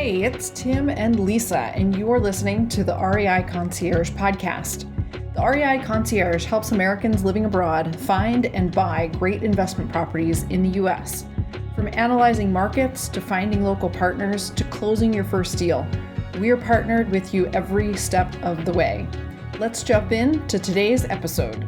Hey, it's Tim and Lisa, and you're listening to the REI Concierge Podcast. The REI Concierge helps Americans living abroad find and buy great investment properties in the U.S. From analyzing markets to finding local partners to closing your first deal, we are partnered with you every step of the way. Let's jump into today's episode.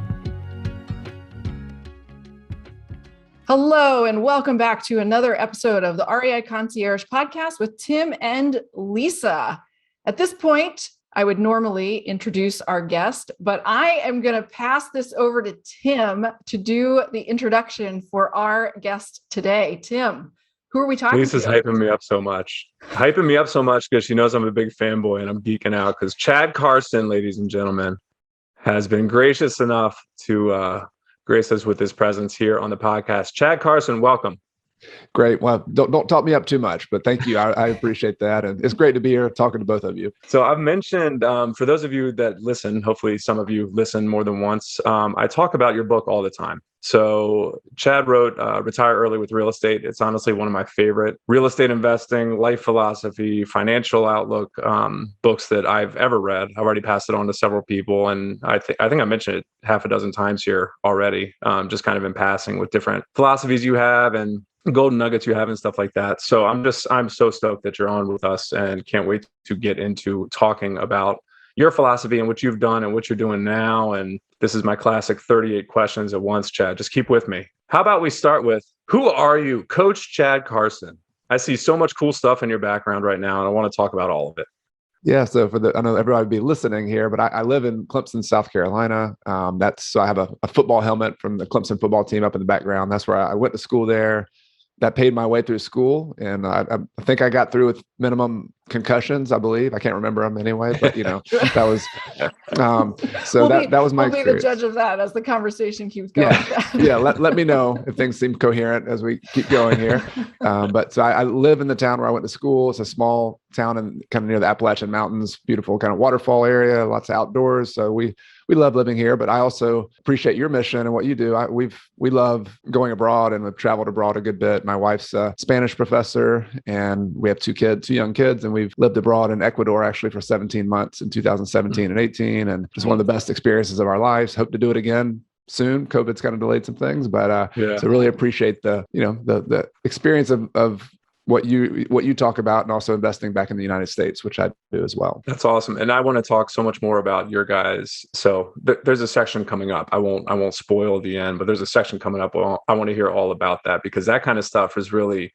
Hello, and welcome back to another episode of the REI Concierge Podcast with Tim and Lisa. At this point, I would normally introduce our guest, but I am going to pass this over to Tim to do the introduction for our guest today. Tim, who are we talking to? Lisa's hyping me up so much. Because she knows I'm a big fanboy and I'm geeking out because Chad Carson, ladies and gentlemen, has been gracious enough to grace us with his presence here on the podcast. Chad Carson, welcome. Great. Well, don't talk me up too much, but thank you. I appreciate that. And it's great to be here talking to both of you. So I've mentioned, for those of you that listen, hopefully some of you listen more than once, I talk about your book all the time. So Chad wrote Retire Early with Real Estate. It's honestly one of my favorite real estate investing, life philosophy, financial outlook books that I've ever read. I've already passed it on to several people. And I think I mentioned it half a dozen times here already, just kind of in passing with different philosophies you have and golden nuggets you have and stuff like that. So I'm so stoked that you're on with us and can't wait to get into talking about your philosophy and what you've done and what you're doing now. And this is my classic 38 questions at once, Chad. Just keep with me. How about we start with, who are you, Coach Chad Carson? I see so much cool stuff in your background right now, and I want to talk about all of it. Yeah, so I know everybody would be listening here, but I live in Clemson, South Carolina. So I have a football helmet from the Clemson football team up in the background. That's where I went to school there. That paid my way through school. And I think I got through with minimum concussions, I believe. I can't remember them anyway, but that was, that was my experience. We'll be the judge of that as the conversation keeps going. Yeah. Let me know if things seem coherent as we keep going here. So I live in the town where I went to school. It's a small town and kind of near the Appalachian Mountains, beautiful kind of waterfall area, lots of outdoors. So we love living here, but I also appreciate your mission and what you do. We love going abroad and we've traveled abroad a good bit. My wife's a Spanish professor and we have two young kids, and we've lived abroad in Ecuador actually for 17 months in 2017 and 18. And just one of the best experiences of our lives. Hope to do it again soon. COVID's kind of delayed some things, but so really appreciate the experience of what you talk about, and also investing back in the United States, which I do as well. That's awesome. And I want to talk so much more about your guys. So there's a section coming up. I won't spoil the end, but there's a section coming up. I want to hear all about that, because that kind of stuff is really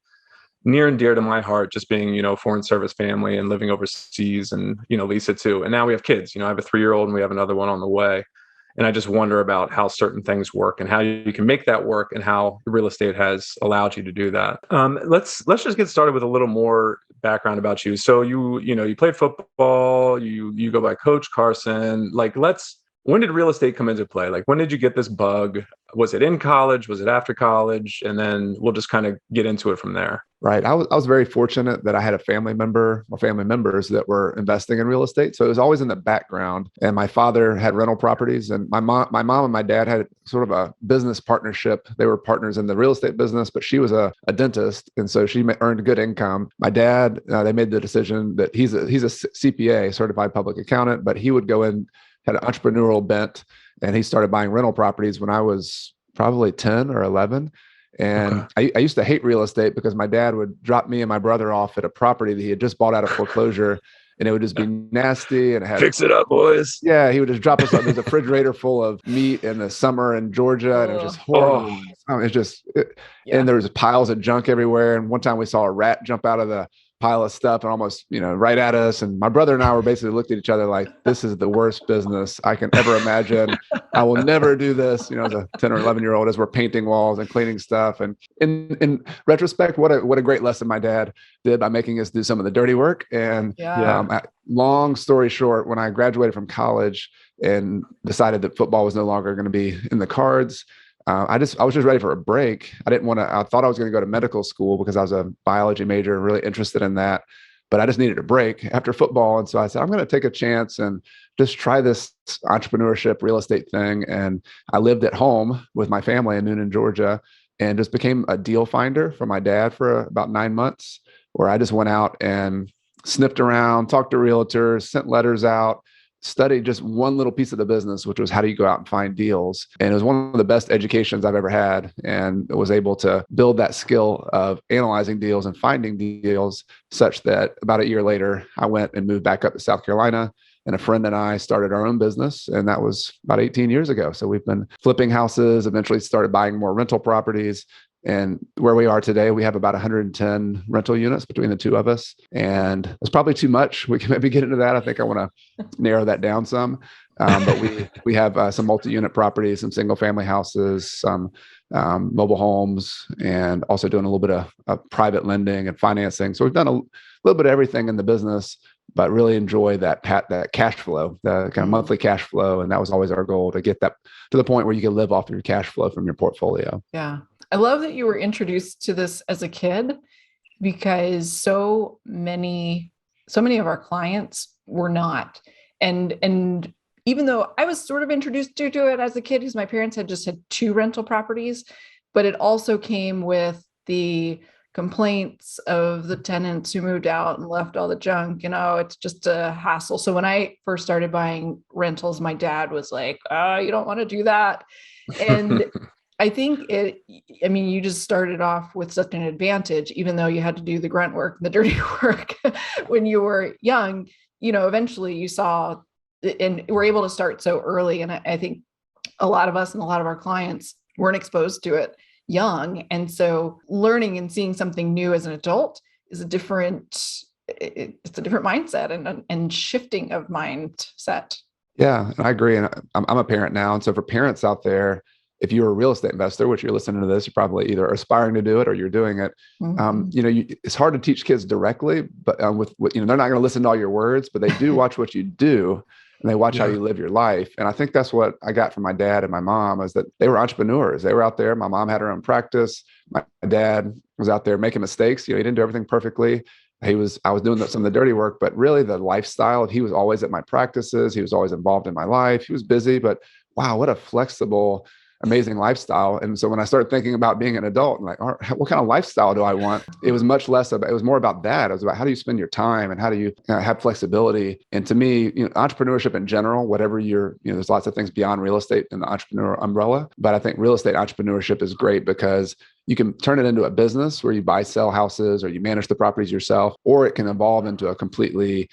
near and dear to my heart, just being, foreign service family and living overseas, and, Lisa too. And now we have kids, I have a 3-year-old and we have another one on the way. And I just wonder about how certain things work and how you can make that work, and how real estate has allowed you to do that. Let's just get started with a little more background about you. So you played football, you go by Coach Carson. When did real estate come into play? When did you get this bug? Was it in college? Was it after college? And then we'll just kind of get into it from there. Right. I was very fortunate that I had a family member or family members that were investing in real estate. So it was always in the background. And my father had rental properties, and my mom and my dad had sort of a business partnership. They were partners in the real estate business, but she was a dentist. And so she earned good income. My dad, they made the decision that he's a CPA, certified public accountant, but he would go in, had an entrepreneurial bent, and he started buying rental properties when I was probably 10 or 11. And I used to hate real estate because my dad would drop me and my brother off at a property that he had just bought out of foreclosure, and it would just be nasty and fix it up, boys. Yeah, he would just drop us off. There's a refrigerator full of meat in the summer in Georgia, and it was just horrible. And there was piles of junk everywhere. And one time we saw a rat jump out of the pile of stuff and almost, right at us. And my brother and I were basically looked at each other like, this is the worst business I can ever imagine. I will never do this, as a 10 or 11-year-old, as we're painting walls and cleaning stuff. And in retrospect, what a great lesson my dad did by making us do some of the dirty work. And long story short, when I graduated from college and decided that football was no longer going to be in the cards, I was just ready for a break. I thought I was going to go to medical school because I was a biology major and really interested in that, but I just needed a break after football. And so I said, I'm going to take a chance and just try this entrepreneurship real estate thing. And I lived at home with my family in Noonan, Georgia, and just became a deal finder for my dad for about 9 months, where I just went out and sniffed around, talked to realtors, sent letters out, studied just one little piece of the business, which was how do you go out and find deals. And it was one of the best educations I've ever had, and was able to build that skill of analyzing deals and finding deals, such that about a year later, I went and moved back up to South Carolina. And a friend and I started our own business, and that was about 18 years ago. So we've been flipping houses, eventually started buying more rental properties. And where we are today, we have about 110 rental units between the two of us. And it's probably too much. We can maybe get into that. I think I want to narrow that down some. But we have some multi-unit properties, some single-family houses, some mobile homes, and also doing a little bit of private lending and financing. So we've done a little bit of everything in the business, but really enjoy that cash flow, the kind of monthly cash flow. And that was always our goal, to get that to the point where you can live off your cash flow from your portfolio. Yeah. I love that you were introduced to this as a kid, because so many of our clients were not. And even though I was sort of introduced to it as a kid, because my parents had just had 2 rental properties, but it also came with the complaints of the tenants who moved out and left all the junk. It's just a hassle. So when I first started buying rentals, my dad was like, you don't want to do that. And I think you just started off with such an advantage, even though you had to do the grunt work, the dirty work when you were young. Eventually you saw and were able to start so early. And I think a lot of us and a lot of our clients weren't exposed to it young. And so learning and seeing something new as an adult is it's a different mindset and shifting of mindset. Yeah, I agree. And I'm a parent now. And so for parents out there, if you're a real estate investor, which you're listening to this, you're probably either aspiring to do it or you're doing it. Mm-hmm. It's hard to teach kids directly, but they're not going to listen to all your words, but they do watch what you do, and they watch how you live your life. And I think that's what I got from my dad and my mom, is that they were entrepreneurs. They were out there. My mom had her own practice. My dad was out there making mistakes. He didn't do everything perfectly. I was doing some of the dirty work, but really the lifestyle, he was always at my practices. He was always involved in my life. He was busy, but wow, what a flexible, amazing lifestyle. And so when I started thinking about being an adult, I'm like, all right, what kind of lifestyle do I want? It was much less about, it was more about that. It was about how do you spend your time and how do you have flexibility? And to me, entrepreneurship in general, whatever there's lots of things beyond real estate in the entrepreneur umbrella, but I think real estate entrepreneurship is great because you can turn it into a business where you buy, sell houses, or you manage the properties yourself, or it can evolve into a completely,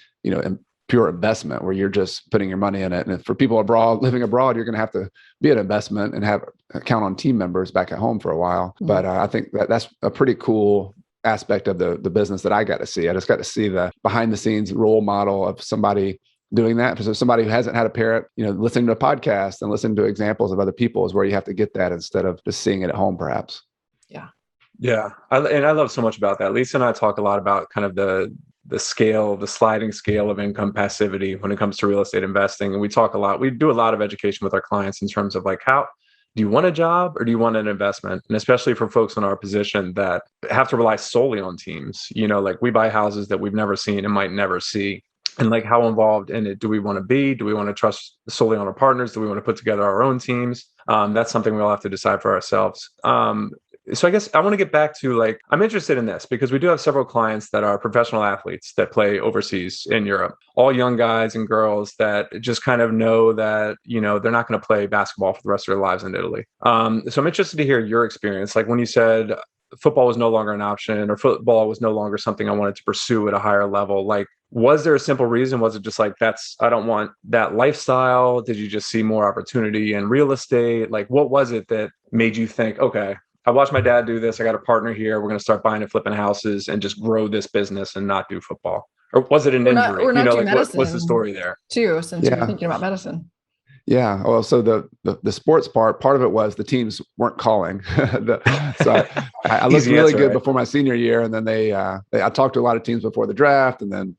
pure investment where you're just putting your money in it. And for people living abroad, you're going to have to be an investment and count on team members back at home for a while. Mm-hmm. But I think that's a pretty cool aspect of the business that I got to see. I just got to see the behind the scenes role model of somebody doing that. So somebody who hasn't had a parent, listening to a podcast and listening to examples of other people is where you have to get that instead of just seeing it at home, perhaps. Yeah. Yeah. I love so much about that. Lisa and I talk a lot about kind of the sliding scale of income passivity when it comes to real estate investing. And we do a lot of education with our clients in terms of like, how do you want a job or do you want an investment? And especially for folks in our position that have to rely solely on teams, like we buy houses that we've never seen and might never see. And like, how involved in it do we want to be? Do we want to trust solely on our partners? Do we want to put together our own teams? That's something we'll have to decide for ourselves. So I guess I want to get back to I'm interested in this because we do have several clients that are professional athletes that play overseas in Europe, all young guys and girls that just kind of know that, they're not going to play basketball for the rest of their lives in Italy. So I'm interested to hear your experience. Like when you said football was no longer an option or football was no longer something I wanted to pursue at a higher level, was there a simple reason? Was it just I don't want that lifestyle? Did you just see more opportunity in real estate? What was it that made you think, okay, I watched my dad do this. I got a partner here. We're going to start buying and flipping houses and just grow this business and not do football? Or was it an injury? What's the story there? Too, since you're thinking about medicine. Yeah. Well, so the sports part of it was the teams weren't calling. So I looked really good before my senior year. And then I talked to a lot of teams before the draft. And then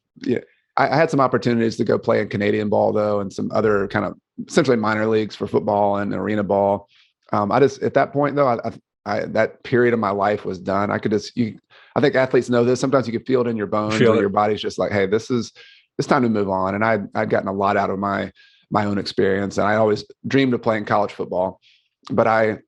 I had some opportunities to go play in Canadian ball though, and some other kind of essentially minor leagues for football and arena ball. At that point though, that period of my life was done. I think athletes know this. Sometimes you can feel it in your bones or your body's just like, hey, it's time to move on. And I'd gotten a lot out of my own experience. And I always dreamed of playing college football, but I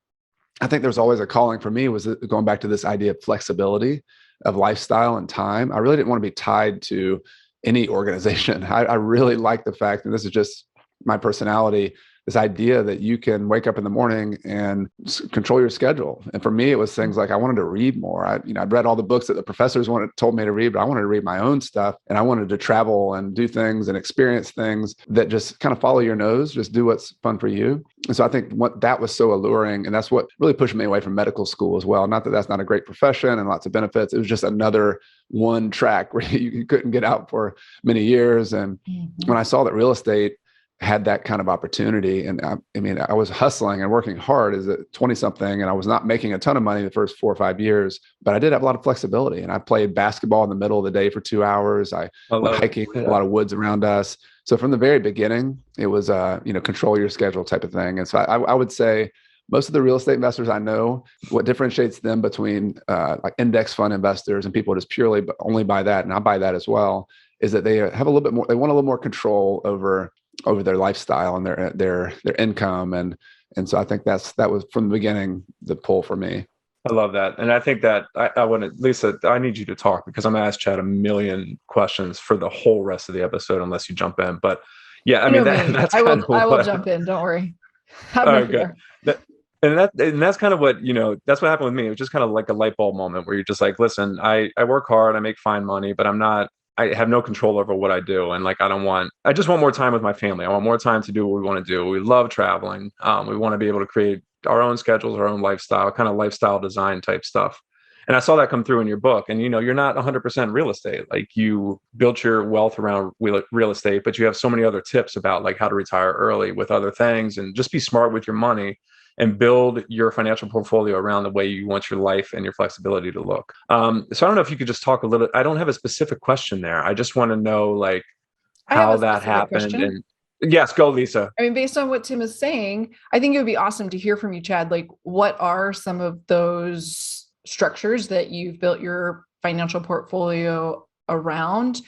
think there's always a calling for me was going back to this idea of flexibility of lifestyle and time. I really didn't want to be tied to any organization. I really like the fact, and this is just my personality, this idea that you can wake up in the morning and control your schedule. And for me, it was things like I wanted to read more. I'd read all the books that the professors told me to read, but I wanted to read my own stuff, and I wanted to travel and do things and experience things that just kind of follow your nose, just do what's fun for you. And so I think that was so alluring, and that's what really pushed me away from medical school as well. Not that that's not a great profession and lots of benefits. It was just another one track where you couldn't get out for many years. And when I saw that real estate had that kind of opportunity. And I was hustling and working hard as a 20-something, and I was not making a ton of money the first 4 or 5 years, but I did have a lot of flexibility. And I played basketball in the middle of the day for 2 hours. I went hiking a lot of woods around us. So from the very beginning, it was control your schedule type of thing. And so I would say most of the real estate investors I know, what differentiates them between like index fund investors and people just purely only buy that, and I buy that as well, is that they have a little bit more, they want a little more control over their lifestyle and their income. And so I think that was from the beginning, the pull for me. I love that. And I think that I want to, Lisa, I need you to talk, because I'm going to ask Chad a million questions for the whole rest of the episode, unless you jump in. But yeah, that's I will jump in. Don't worry. And that's kind of what, that's what happened with me. It was just kind of like a light bulb moment where you're just like, listen, I work hard, I make fine money, but I have no control over what I do. And like, I just want more time with my family. I want more time to do what we want to do. We love traveling. We want to be able to create our own schedules, our own lifestyle, kind of lifestyle design type stuff. And I saw that come through in your book. And, you're not 100% real estate. Like, you built your wealth around real estate, but you have so many other tips about like how to retire early with other things, and just be smart with your money and build your financial portfolio around the way you want your life and your flexibility to look. So I don't know if you could just talk a little. I don't have a specific question there. I just want to know like how that happened. And yes, go, Lisa. Based on what Tim is saying, I think it would be awesome to hear from you, Chad. Like, what are some of those structures that you've built your financial portfolio around?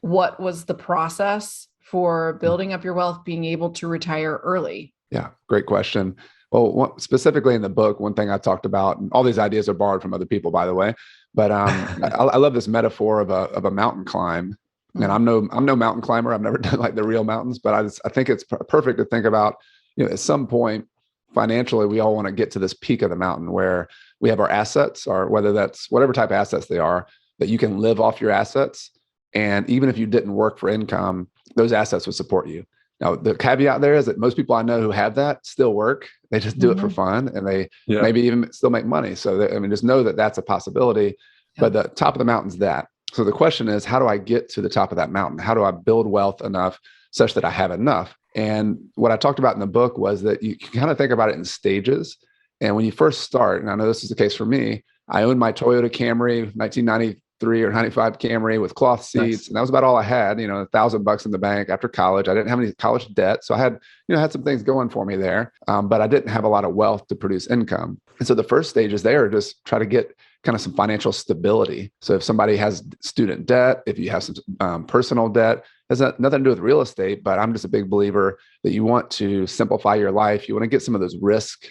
What was the process for building up your wealth, being able to retire early? Yeah, great question. Well, specifically in the book, one thing I talked about, and all these ideas are borrowed from other people, by the way, but I love this metaphor of a mountain climb. And I'm no mountain climber. I've never done like the real mountains, but I think it's perfect to think about, at some point financially, we all want to get to this peak of the mountain where we have our assets, or whether that's whatever type of assets they are, that you can live off your assets. And even if you didn't work for income, those assets would support you. Now, the caveat there is that most people I know who have that still work. They just do it for fun, and they maybe even still make money. So just know that that's a possibility. But the top of the mountain's that. So the question is, how do I get to the top of that mountain? How do I build wealth enough such that I have enough? And what I talked about in the book was that you can kind of think about it in stages. And when you first start, and I know this is the case for me, I owned my Toyota Camry, 1993 or 95 Camry with cloth seats. Nice. And that was about all I had, $1,000 in the bank after college. I didn't have any college debt. So I had, had some things going for me there, but I didn't have a lot of wealth to produce income. And so the first stages there are just try to get kind of some financial stability. So if somebody has student debt, if you have some personal debt, has nothing to do with real estate, but I'm just a big believer that you want to simplify your life. You want to get some of those risk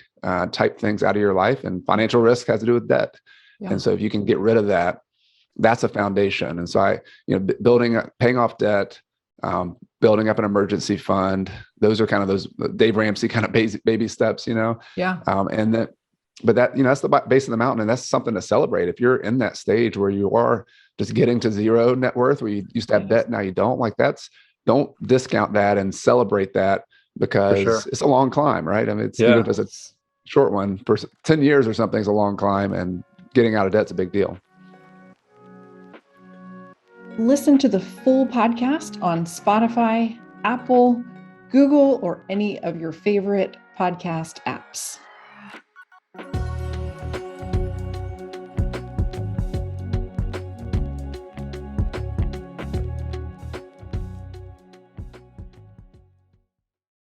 type things out of your life, and financial risk has to do with debt. Yeah. And so if you can get rid of that, that's a foundation. And so paying off debt, building up an emergency fund, those are kind of those Dave Ramsey kind of baby steps, Yeah. But that's the base of the mountain, and that's something to celebrate. If you're in that stage where you are just getting to zero net worth, where you used to have debt, now you don't, don't discount that and celebrate that, because it's a long climb, right? Even if it's a short one, for 10 years or something is a long climb, and getting out of debt's a big deal. Listen to the full podcast on Spotify, Apple, Google, or any of your favorite podcast apps.